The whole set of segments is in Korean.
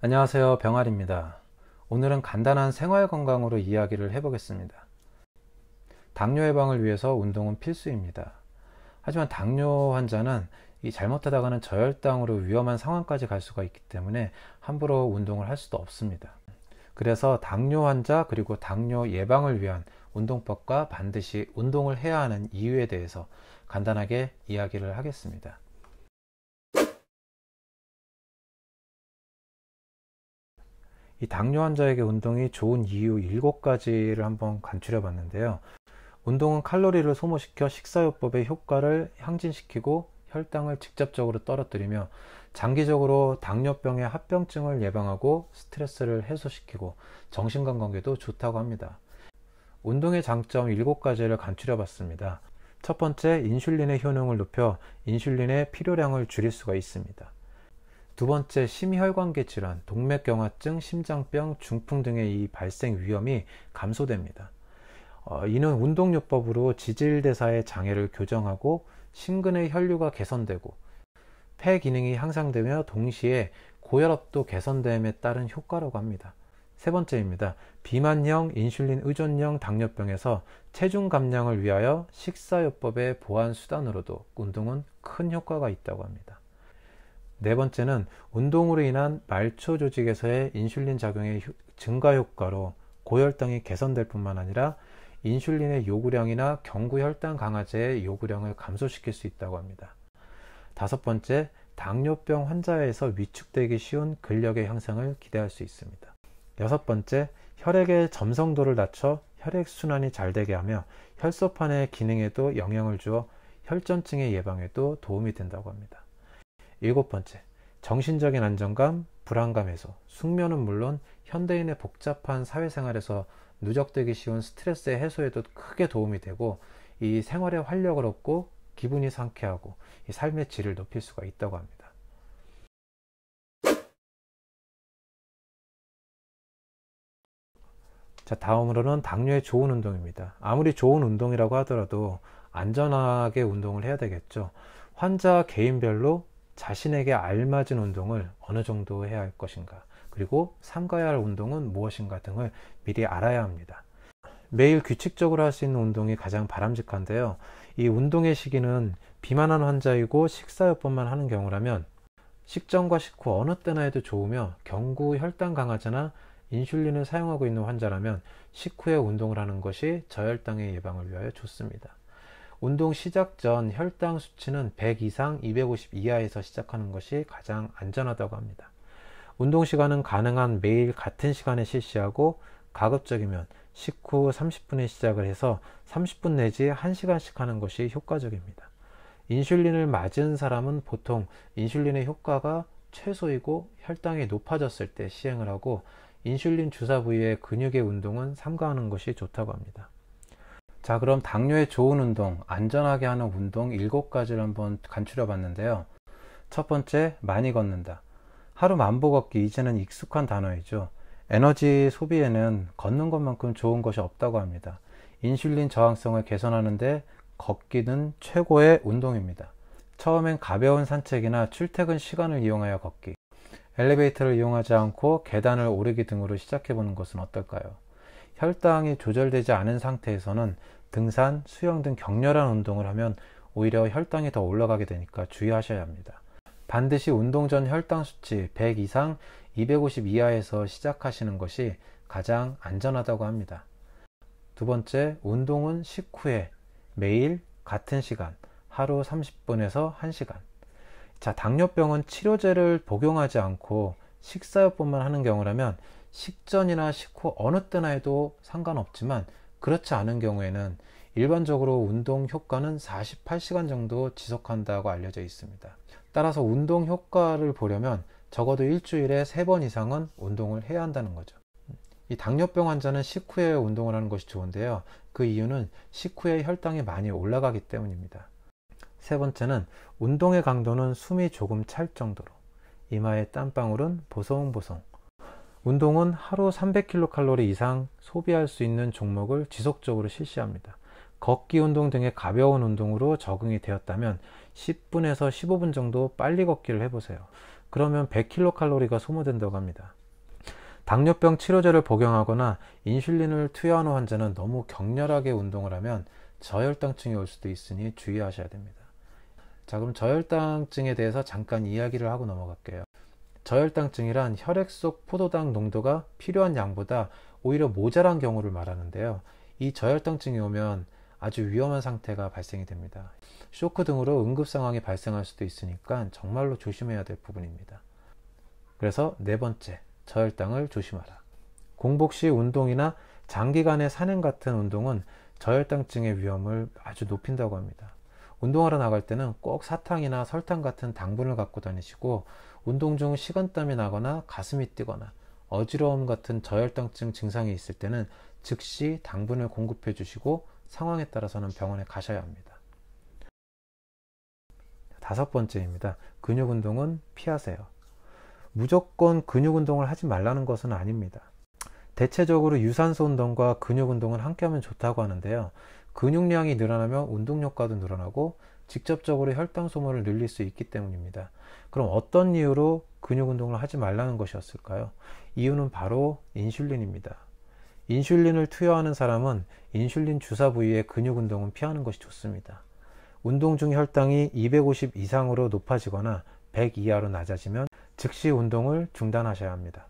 안녕하세요. 병아리입니다. 오늘은 간단한 생활 건강으로 이야기를 해보겠습니다. 당뇨 예방을 위해서 운동은 필수입니다. 하지만 당뇨 환자는 이 잘못하다가는 저혈당으로 위험한 상황까지 갈 수가 있기 때문에 함부로 운동을 할 수도 없습니다. 그래서 당뇨 환자 그리고 당뇨 예방을 위한 운동법과 반드시 운동을 해야 하는 이유에 대해서 간단하게 이야기를 하겠습니다. 이 당뇨 환자에게 운동이 좋은 이유 7가지를 한번 간추려 봤는데요. 운동은 칼로리를 소모시켜 식사요법의 효과를 향진시키고 혈당을 직접적으로 떨어뜨리며 장기적으로 당뇨병의 합병증을 예방하고 스트레스를 해소시키고 정신건강에도 좋다고 합니다. 운동의 장점 7가지를 간추려 봤습니다. 첫 번째, 인슐린의 효능을 높여 인슐린의 필요량을 줄일 수가 있습니다. 두 번째, 심혈관계 질환, 동맥경화증, 심장병, 중풍 등의 이 발생 위험이 감소됩니다. 이는 운동요법으로 지질대사의 장애를 교정하고 심근의 혈류가 개선되고 폐 기능이 향상되며 동시에 고혈압도 개선됨에 따른 효과라고 합니다. 세 번째입니다. 비만형 인슐린 의존형 당뇨병에서 체중 감량을 위하여 식사요법의 보완 수단으로도 운동은 큰 효과가 있다고 합니다. 네 번째는 운동으로 인한 말초 조직에서의 인슐린 작용의 증가 효과로 고혈당이 개선될 뿐만 아니라 인슐린의 요구량이나 경구혈당 강화제의 요구량을 감소시킬 수 있다고 합니다. 다섯 번째, 당뇨병 환자에서 위축되기 쉬운 근력의 향상을 기대할 수 있습니다. 여섯 번째, 혈액의 점성도를 낮춰 혈액순환이 잘 되게 하며 혈소판의 기능에도 영향을 주어 혈전증의 예방에도 도움이 된다고 합니다. 일곱 번째, 정신적인 안정감, 불안감 해소, 숙면은 물론 현대인의 복잡한 사회생활에서 누적되기 쉬운 스트레스의 해소에도 크게 도움이 되고 이 생활에 활력을 얻고 기분이 상쾌하고 이 삶의 질을 높일 수가 있다고 합니다. 자, 다음으로는 당뇨에 좋은 운동입니다. 아무리 좋은 운동이라고 하더라도 안전하게 운동을 해야 되겠죠. 환자 개인별로 자신에게 알맞은 운동을 어느 정도 해야 할 것인가, 그리고 삼가야 할 운동은 무엇인가 등을 미리 알아야 합니다. 매일 규칙적으로 할 수 있는 운동이 가장 바람직한데요. 이 운동의 시기는 비만한 환자이고 식사요법만 하는 경우라면 식전과 식후 어느 때나 해도 좋으며 경구 혈당 강화제나 인슐린을 사용하고 있는 환자라면 식후에 운동을 하는 것이 저혈당의 예방을 위하여 좋습니다. 운동 시작 전 혈당 수치는 100 이상 250 이하에서 시작하는 것이 가장 안전하다고 합니다. 운동 시간은 가능한 매일 같은 시간에 실시하고 가급적이면 식후 30분에 시작을 해서 30분 내지 1시간씩 하는 것이 효과적입니다. 인슐린을 맞은 사람은 보통 인슐린의 효과가 최소이고 혈당이 높아졌을 때 시행을 하고 인슐린 주사 부위의 근육의 운동은 삼가하는 것이 좋다고 합니다. 자, 그럼 당뇨에 좋은 운동, 안전하게 하는 운동 7가지를 한번 간추려 봤는데요. 첫 번째, 많이 걷는다. 하루 만보 걷기, 이제는 익숙한 단어이죠. 에너지 소비에는 걷는 것만큼 좋은 것이 없다고 합니다. 인슐린 저항성을 개선하는데 걷기는 최고의 운동입니다. 처음엔 가벼운 산책이나 출퇴근 시간을 이용하여 걷기, 엘리베이터를 이용하지 않고 계단을 오르기 등으로 시작해보는 것은 어떨까요? 혈당이 조절되지 않은 상태에서는 등산, 수영 등 격렬한 운동을 하면 오히려 혈당이 더 올라가게 되니까 주의하셔야 합니다. 반드시 운동 전 혈당 수치 100 이상 250 이하에서 시작하시는 것이 가장 안전하다고 합니다. 두 번째, 운동은 식후에 매일 같은 시간, 하루 30분에서 1시간. 자, 당뇨병은 치료제를 복용하지 않고 식사요법만 하는 경우라면 식전이나 식후 어느 때나 해도 상관없지만 그렇지 않은 경우에는 일반적으로 운동 효과는 48시간 정도 지속한다고 알려져 있습니다. 따라서 운동 효과를 보려면 적어도 일주일에 3번 이상은 운동을 해야 한다는 거죠. 이 당뇨병 환자는 식후에 운동을 하는 것이 좋은데요. 그 이유는 식후에 혈당이 많이 올라가기 때문입니다. 세 번째는 운동의 강도는 숨이 조금 찰 정도로, 이마의 땀방울은 보송보송. 운동은 하루 300kcal 이상 소비할 수 있는 종목을 지속적으로 실시합니다. 걷기 운동 등의 가벼운 운동으로 적응이 되었다면 10분에서 15분 정도 빨리 걷기를 해보세요. 그러면 100kcal가 소모된다고 합니다. 당뇨병 치료제를 복용하거나 인슐린을 투여하는 환자는 너무 격렬하게 운동을 하면 저혈당증이 올 수도 있으니 주의하셔야 됩니다. 자, 그럼 저혈당증에 대해서 잠깐 이야기를 하고 넘어갈게요. 저혈당증이란 혈액 속 포도당 농도가 필요한 양보다 오히려 모자란 경우를 말하는데요. 이 저혈당증이 오면 아주 위험한 상태가 발생이 됩니다. 쇼크 등으로 응급 상황이 발생할 수도 있으니까 정말로 조심해야 될 부분입니다. 그래서 네 번째, 저혈당을 조심하라. 공복 시 운동이나 장기간의 산행 같은 운동은 저혈당증의 위험을 아주 높인다고 합니다. 운동하러 나갈 때는 꼭 사탕이나 설탕 같은 당분을 갖고 다니시고, 운동 중 식은땀이 나거나 가슴이 뛰거나 어지러움 같은 저혈당증 증상이 있을 때는 즉시 당분을 공급해 주시고 상황에 따라서는 병원에 가셔야 합니다. 다섯 번째입니다. 근육 운동은 피하세요. 무조건 근육 운동을 하지 말라는 것은 아닙니다. 대체적으로 유산소 운동과 근육 운동은 함께하면 좋다고 하는데요. 근육량이 늘어나면 운동 효과도 늘어나고 직접적으로 혈당 소모를 늘릴 수 있기 때문입니다. 그럼 어떤 이유로 근육 운동을 하지 말라는 것이었을까요? 이유는 바로 인슐린입니다. 인슐린을 투여하는 사람은 인슐린 주사 부위의 근육 운동은 피하는 것이 좋습니다. 운동 중 혈당이 250 이상으로 높아지거나 100 이하로 낮아지면 즉시 운동을 중단하셔야 합니다.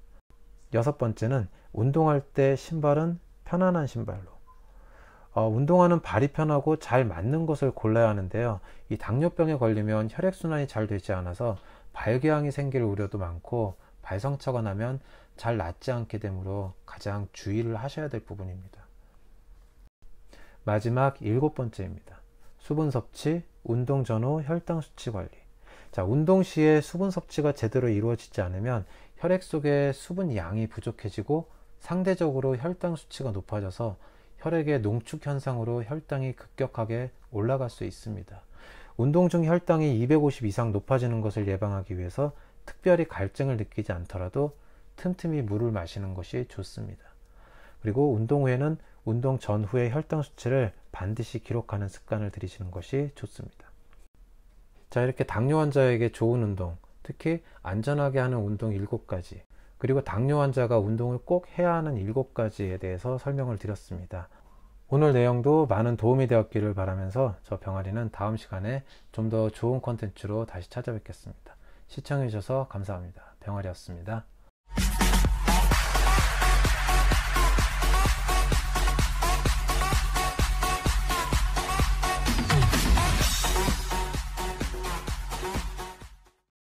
여섯 번째는 운동할 때 신발은 편안한 신발로. 운동화는 발이 편하고 잘 맞는 것을 골라야 하는데요. 이 당뇨병에 걸리면 혈액순환이 잘 되지 않아서 발궤양이 생길 우려도 많고 발상처가 나면 잘 낫지 않게 되므로 가장 주의를 하셔야 될 부분입니다. 마지막 일곱 번째입니다. 수분 섭취, 운동 전후 혈당 수치 관리. 자, 운동 시에 수분 섭취가 제대로 이루어지지 않으면 혈액 속에 수분 양이 부족해지고 상대적으로 혈당 수치가 높아져서 혈액의 농축 현상으로 혈당이 급격하게 올라갈 수 있습니다. 운동 중 혈당이 250 이상 높아지는 것을 예방하기 위해서 특별히 갈증을 느끼지 않더라도 틈틈이 물을 마시는 것이 좋습니다. 그리고 운동 후에는 운동 전후의 혈당 수치를 반드시 기록하는 습관을 들이시는 것이 좋습니다. 자, 이렇게 당뇨 환자에게 좋은 운동, 특히 안전하게 하는 운동 7가지, 그리고 당뇨 환자가 운동을 꼭 해야 하는 7가지에 대해서 설명을 드렸습니다. 오늘 내용도 많은 도움이 되었기를 바라면서 저 병아리는 다음 시간에 좀 더 좋은 콘텐츠로 다시 찾아뵙겠습니다. 시청해 주셔서 감사합니다. 병아리였습니다.